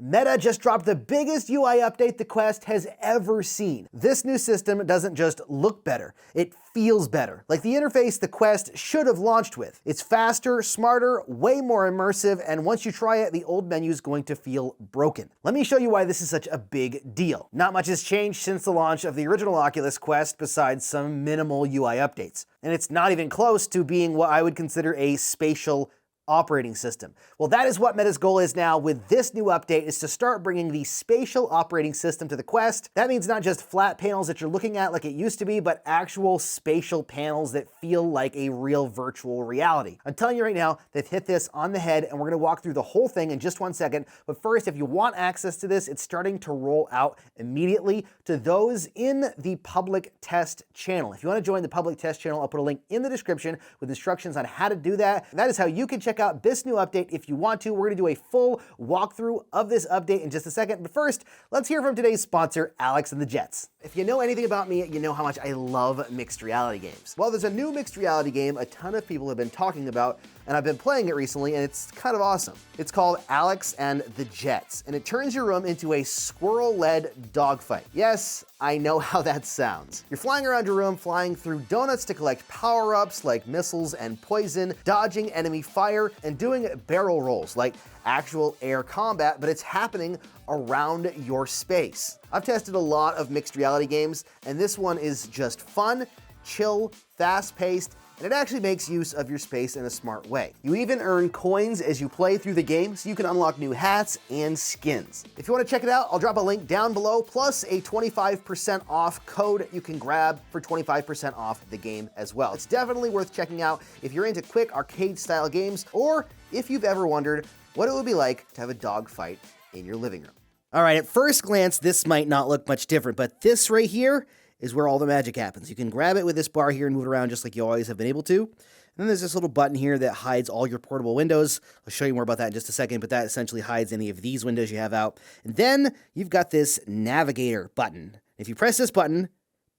Meta just dropped the biggest UI update the Quest has ever seen. This new system doesn't just look better, it feels better. Like the interface the Quest should have launched with. It's faster, smarter, way more immersive, and once you try it, the old menu is going to feel broken. Let me show you why this is such a big deal. Not much has changed since the launch of the original Oculus Quest besides some minimal UI updates. And it's not even close to being what I would consider a spatial operating system. Well, that is what Meta's goal is now with this new update, is to start bringing the spatial operating system to the Quest. That means not just flat panels that you're looking at like it used to be, but actual spatial panels that feel like a real virtual reality. I'm telling you right now, they've hit this on the head, and we're gonna walk through the whole thing in just 1 second. But first, if you want access to this, it's starting to roll out immediately to those in the public test channel. If you wanna join the public test channel, I'll put a link in the description with instructions on how to do that. That is how you can check out this new update if you want to. We're gonna do a full walkthrough of this update in just a second, but first, let's hear from today's sponsor, Alex and the Jets. If you know anything about me, you know how much I love mixed reality games. Well, there's a new mixed reality game a ton of people have been talking about, and I've been playing it recently, and it's kind of awesome. It's called Alex and the Jets, and it turns your room into a squirrel-led dogfight. Yes, I know how that sounds. You're flying around your room, flying through donuts to collect power-ups like missiles and poison, dodging enemy fire, and doing barrel rolls like actual air combat, but it's happening around your space. I've tested a lot of mixed reality games, and this one is just fun, chill, fast-paced, and it actually makes use of your space in a smart way. You even earn coins as you play through the game, so you can unlock new hats and skins. If you want to check it out, I'll drop a link down below, plus a 25% off code you can grab for 25% off the game as well. It's definitely worth checking out if you're into quick arcade-style games, or if you've ever wondered what it would be like to have a dogfight in your living room. All right, at first glance, this might not look much different, but this right here is where all the magic happens. You can grab it with this bar here and move it around just like you always have been able to. And then there's this little button here that hides all your portable windows. I'll show you more about that in just a second, but that essentially hides any of these windows you have out. And then you've got this navigator button. If you press this button,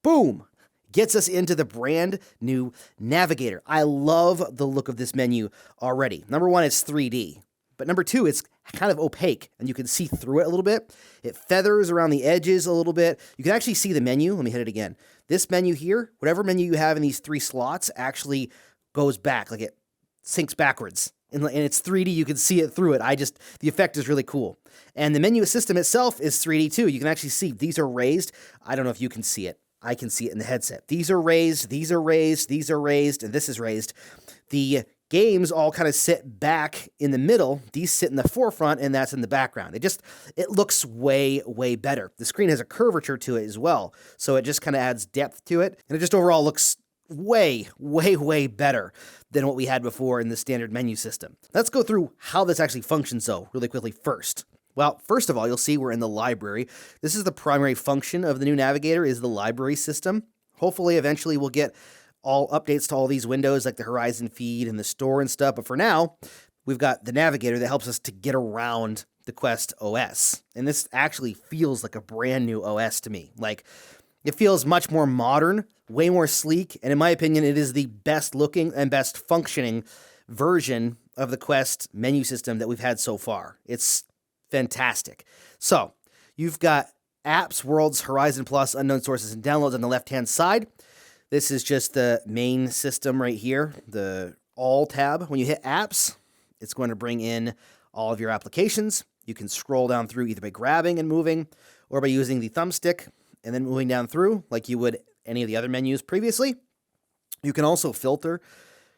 boom, gets us into the brand new navigator. I love the look of this menu already. Number one, it's 3D. But number two, it's kind of opaque, and you can see through it a little bit. It feathers around the edges a little bit. You can actually see the menu. Let me hit it again. This menu here, whatever menu you have in these 3 slots, actually goes back, like it sinks backwards. And it's 3D, you can see it through it. The effect is really cool. And the menu system itself is 3D too. You can actually see these are raised. I don't know if you can see it. I can see it in the headset. These are raised, these are raised, these are raised, and this is raised. The games all kind of sit back in the middle. These sit in the forefront, and that's in the background. It looks way, way better. The screen has a curvature to it as well, so it just kind of adds depth to it, and it just overall looks way, way, way better than what we had before in the standard menu system. Let's go through how this actually functions, though, really quickly first. Well, first of all, you'll see we're in the library. This is the primary function of the new navigator, is the library system. Hopefully, eventually, we'll get all updates to all these windows like the Horizon feed and the store and stuff. But for now, we've got the navigator that helps us to get around the Quest OS. And this actually feels like a brand new OS to me. Like, it feels much more modern, way more sleek, and in my opinion, it is the best looking and best functioning version of the Quest menu system that we've had so far. It's fantastic. So, you've got apps, worlds, Horizon Plus, unknown sources, and downloads on the left-hand side. This is just the main system right here, the All tab. When you hit Apps, it's going to bring in all of your applications. You can scroll down through either by grabbing and moving or by using the thumbstick and then moving down through like you would any of the other menus previously. You can also filter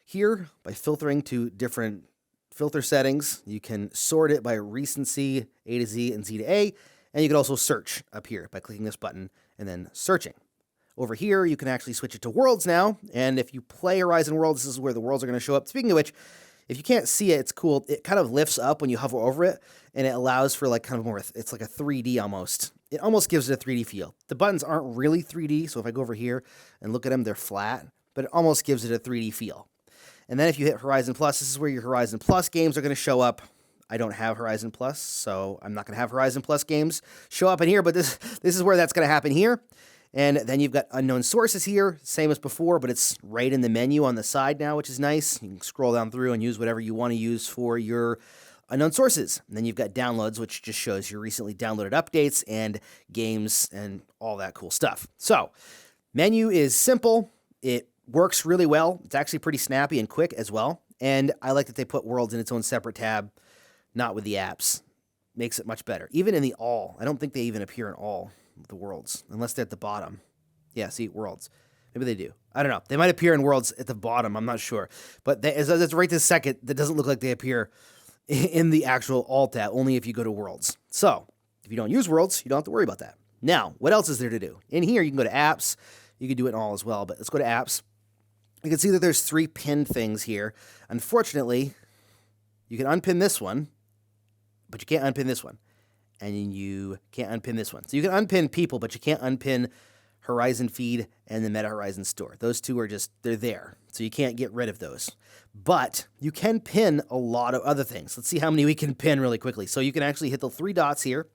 here by filtering to different filter settings. You can sort it by recency, A to Z and Z to A, and you can also search up here by clicking this button and then searching. Over here, you can actually switch it to worlds now, and if you play Horizon Worlds, this is where the worlds are going to show up. Speaking of which, if you can't see it, it's cool. It kind of lifts up when you hover over it, and it allows for like kind of more, it's like a 3D almost. It almost gives it a 3D feel. The buttons aren't really 3D, so if I go over here and look at them, they're flat, but it almost gives it a 3D feel. And then if you hit Horizon Plus, this is where your Horizon Plus games are going to show up. I don't have Horizon Plus, so I'm not going to have Horizon Plus games show up in here, but this is where that's going to happen here. And then you've got unknown sources here, same as before, but it's right in the menu on the side now, which is nice. You can scroll down through and use whatever you want to use for your unknown sources. And then you've got downloads, which just shows your recently downloaded updates and games and all that cool stuff. So menu is simple. It works really well. It's actually pretty snappy and quick as well. And I like that they put worlds in its own separate tab, not with the apps. Makes it much better. Even in the all, I don't think they even appear in all of the worlds, unless they're at the bottom. Yeah, see, worlds. Maybe they do. I don't know. They might appear in worlds at the bottom. I'm not sure. But as right this second, that doesn't look like they appear in the actual all tab, only if you go to worlds. So if you don't use worlds, you don't have to worry about that. Now, what else is there to do? In here, you can go to apps. You can do it in all as well, but let's go to apps. You can see that there's 3 pin things here. Unfortunately, you can unpin this one, but you can't unpin this one. And you can't unpin this one. So you can unpin people, but you can't unpin Horizon Feed and the Meta Horizon Store. Those two are just, they're there. So you can't get rid of those. But you can pin a lot of other things. Let's see how many we can pin really quickly. So you can actually hit the 3 dots here.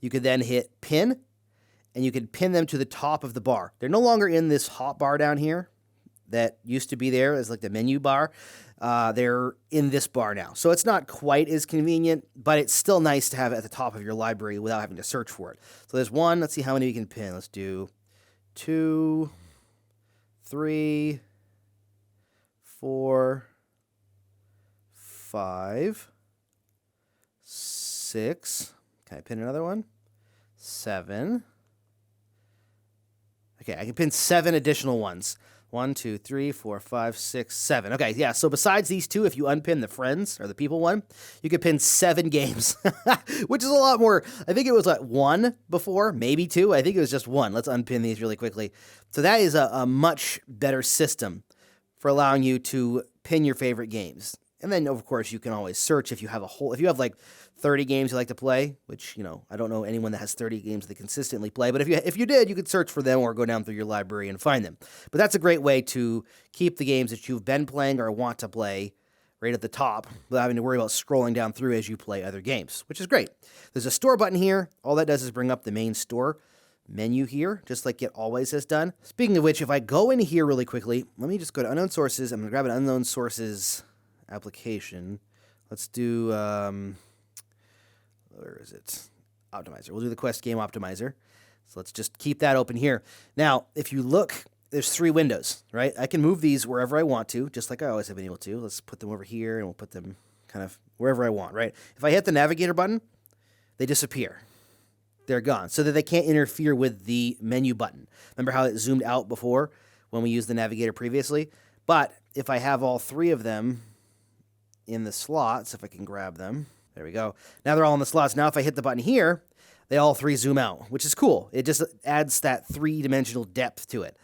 You could then hit pin, and you can pin them to the top of the bar. They're no longer in this hot bar down here that used to be there as like the menu bar. They're in this bar now. So it's not quite as convenient, but it's still nice to have it at the top of your library without having to search for it. So there's 1. Let's see how many we can pin. Let's do 2, 3, 4, 5, 6. Can I pin another one? 7. Okay, I can pin 7 additional ones. 1, 2, 3, 4, 5, 6, 7. Okay, yeah, so besides these 2, if you unpin the friends or the people one, you could pin 7 games, which is a lot more. I think it was like 1 before, maybe 2. I think it was just 1. Let's unpin these really quickly. So that is a much better system for allowing you to pin your favorite games. And then, of course, you can always search if you have if you have like 30 games you like to play, which, you know, I don't know anyone that has 30 games they consistently play, but if you did, you could search for them or go down through your library and find them. But that's a great way to keep the games that you've been playing or want to play right at the top without having to worry about scrolling down through as you play other games, which is great. There's a store button here. All that does is bring up the main store menu here, just like it always has done. Speaking of which, if I go in here really quickly, let me just go to unknown sources. I'm going to grab an unknown sources application. Let's do, where is it? Optimizer. We'll do the Quest Game Optimizer. So let's just keep that open here. Now, if you look, there's 3 windows, right? I can move these wherever I want to, just like I always have been able to. Let's put them over here, and we'll put them kind of wherever I want, right? If I hit the navigator button, they disappear. They're gone, so that they can't interfere with the menu button. Remember how it zoomed out before when we used the navigator previously? But if I have all 3 of them in the slots, if I can grab them, there we go. Now they're all in the slots. Now if I hit the button here, they all 3 zoom out, which is cool. It just adds that 3-dimensional depth to it.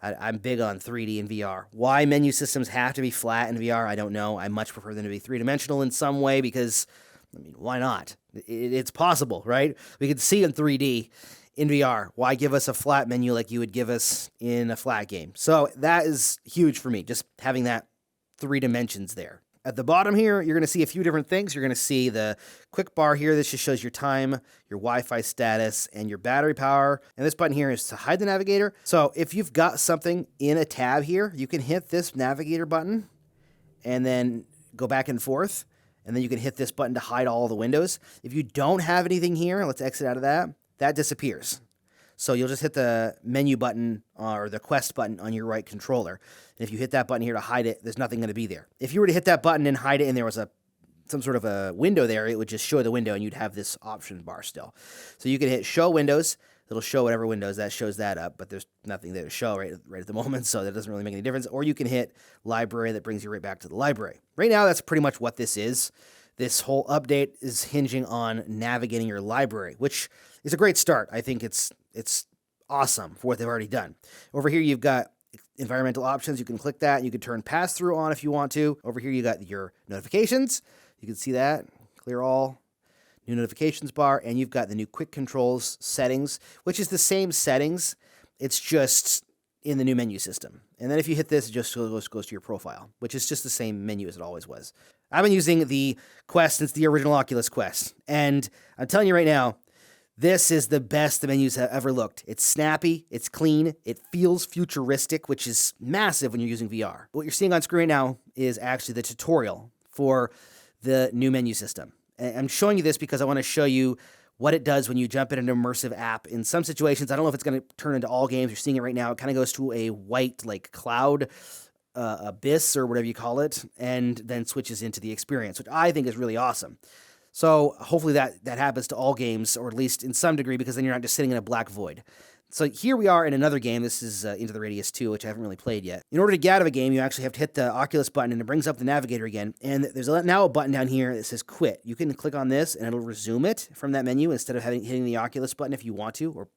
I'm big on 3D in VR. Why menu systems have to be flat in VR, I don't know. I much prefer them to be 3-dimensional in some way because, I mean, why not? It's possible, right? We can see in 3D in VR. Why give us a flat menu like you would give us in a flat game? So that is huge for me, just having that 3 dimensions there. At the bottom here, you're going to see a few different things. You're going to see the quick bar here. This just shows your time, your Wi-Fi status, and your battery power. And this button here is to hide the navigator. So if you've got something in a tab here, you can hit this navigator button and then go back and forth. And then you can hit this button to hide all the windows. If you don't have anything here, let's exit out of that, that disappears. So you'll just hit the menu button or the quest button on your right controller. And if you hit that button here to hide it, there's nothing going to be there. If you were to hit that button and hide it and there was some sort of a window there, it would just show the window and you'd have this option bar still. So you can hit show windows. It'll show whatever windows that shows that up, but there's nothing there to show right at the moment, so that doesn't really make any difference. Or you can hit library, that brings you right back to the library. Right now, that's pretty much what this is. This whole update is hinging on navigating your library, which is a great start. I think it's awesome for what they've already done. Over here, you've got environmental options. You can click that. You can turn pass-through on if you want to. Over here, you got your notifications. You can see that. Clear all. New notifications bar. And you've got the new quick controls settings, which is the same settings. It's just in the new menu system. And then if you hit this, it just goes to your profile, which is just the same menu as it always was. I've been using the Quest since the original Oculus Quest. And I'm telling you right now, this is the best the menus have ever looked. It's snappy, it's clean, it feels futuristic, which is massive when you're using VR. What you're seeing on screen right now is actually the tutorial for the new menu system. And I'm showing you this because I want to show you what it does when you jump in an immersive app. In some situations, I don't know if it's going to turn into all games. You're seeing it right now. It kind of goes to a white, like, cloud abyss or whatever you call it, and then switches into the experience, which I think is really awesome. So hopefully that happens to all games, or at least in some degree, because then you're not just sitting in a black void. So here we are in another game. This is Into the Radius 2, which I haven't really played yet. In order to get out of a game, you actually have to hit the Oculus button, and it brings up the navigator again. And there's now a button down here that says quit. You can click on this, and it'll resume it from that menu instead of hitting the Oculus button if you want to, or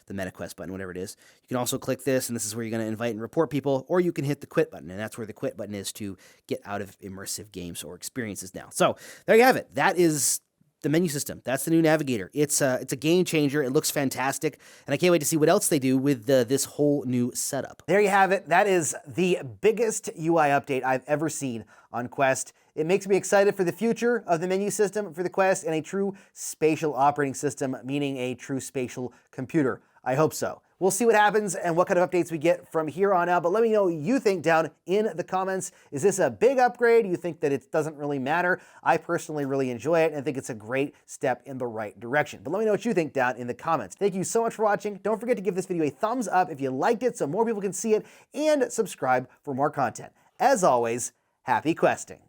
the MetaQuest button, whatever it is. You can also click this, and this is where you're going to invite and report people, or you can hit the quit button, and that's where the quit button is to get out of immersive games or experiences now. So there you have it. That is the menu system. That's the new navigator. It's a game changer. It looks fantastic, and I can't wait to see what else they do with this whole new setup. There you have it. That is the biggest UI update I've ever seen on Quest. It makes me excited for the future of the menu system for the Quest and a true spatial operating system, meaning a true spatial computer. I hope so. We'll see what happens and what kind of updates we get from here on out, but let me know what you think down in the comments. Is this a big upgrade? You think that it doesn't really matter? I personally really enjoy it and think it's a great step in the right direction. But let me know what you think down in the comments. Thank you so much for watching. Don't forget to give this video a thumbs up if you liked it so more people can see it, and subscribe for more content. As always, happy questing.